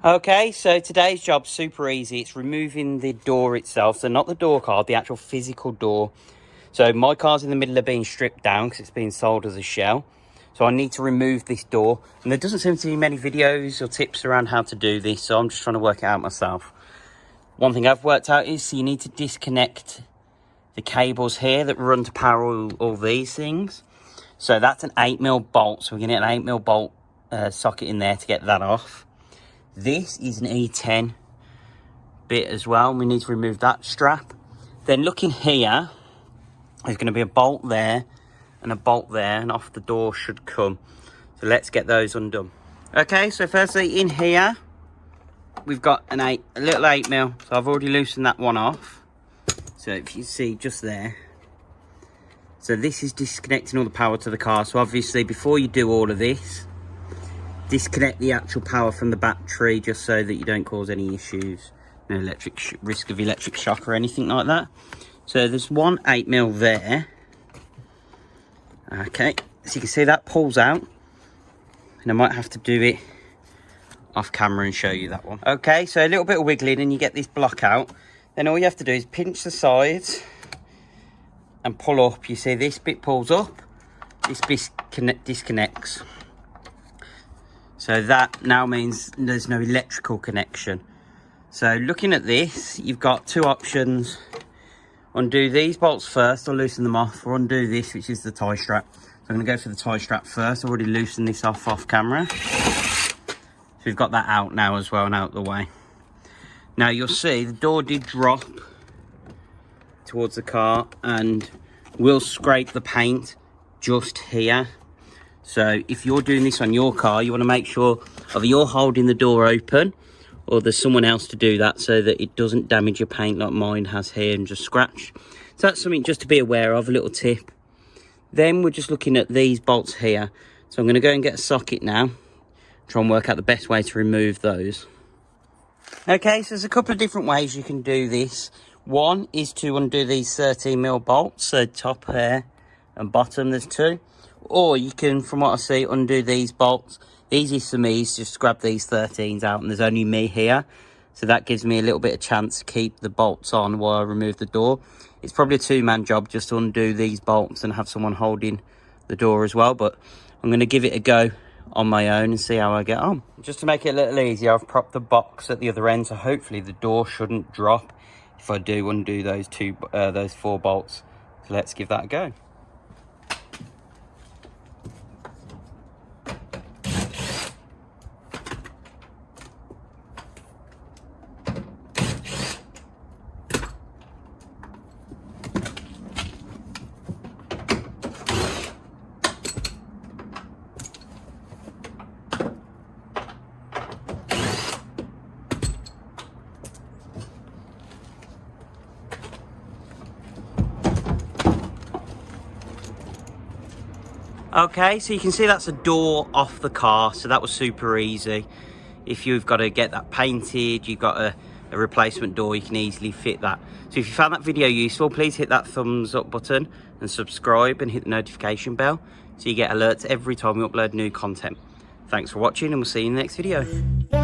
Okay, so today's job's super easy. It's removing the door itself. So not the door card, the actual physical door. So my car's in the middle of being stripped down because it's being sold as a shell. So I need to remove this door. And there doesn't seem to be many videos or tips around how to do this. So I'm just trying to work it out myself. One thing I've worked out is you need to disconnect the cables here that run to power all these things. So that's an 8mm bolt. So we're going to get an 8mm bolt socket in there to get that off. This is an E10 bit as well, and we need to remove that strap. Then looking here, there's going to be a bolt there and a bolt there, and off the door should come. So let's get those undone. Okay, so firstly in here, we've got a little 8mm. So I've already loosened that one off. So if you see just there. So this is disconnecting all the power to the car. So obviously before you do all of this, disconnect the actual power from the battery just so that you don't cause any issues. No risk of electric shock or anything like that. So there's one 8mm there. Okay, so you can see that pulls out. And I might have to do it off camera and show you that one. Okay, so a little bit of wiggling and you get this block out. Then all you have to do is pinch the sides and pull up. You see this bit pulls up, this bit disconnects. So that now means there's no electrical connection. So looking at this, you've got two options. Undo these bolts first or loosen them off, or undo this, which is the tie strap. So I'm going to go for the tie strap first. I've already loosened this off camera. So we've got that out now as well and out the way. Now you'll see the door did drop towards the car and will scrape the paint just here. So if you're doing this on your car, you want to make sure either you're holding the door open or there's someone else to do that so that it doesn't damage your paint like mine has here and just scratch. So that's something just to be aware of, a little tip. Then we're just looking at these bolts here. So I'm going to go and get a socket now, try and work out the best way to remove those. Okay, so there's a couple of different ways you can do this. One is to undo these 13mm bolts, so top here and bottom there's two. Or you can, from what I see, undo these bolts. The easiest for me is just grab these 13s out, and there's only me here. So that gives me a little bit of chance to keep the bolts on while I remove the door. It's probably a two-man job just to undo these bolts and have someone holding the door as well. But I'm going to give it a go on my own and see how I get on. Just to make it a little easier, I've propped the box at the other end, so hopefully the door shouldn't drop if I do undo those four bolts. So let's give that a go. Okay, so you can see that's a door off the car, so that was super easy. If you've got to get that painted, you've got a replacement door, you can easily fit that. So if you found that video useful, please hit that thumbs up button and subscribe and hit the notification bell so you get alerts every time we upload new content. Thanks for watching, and we'll see you in the next video.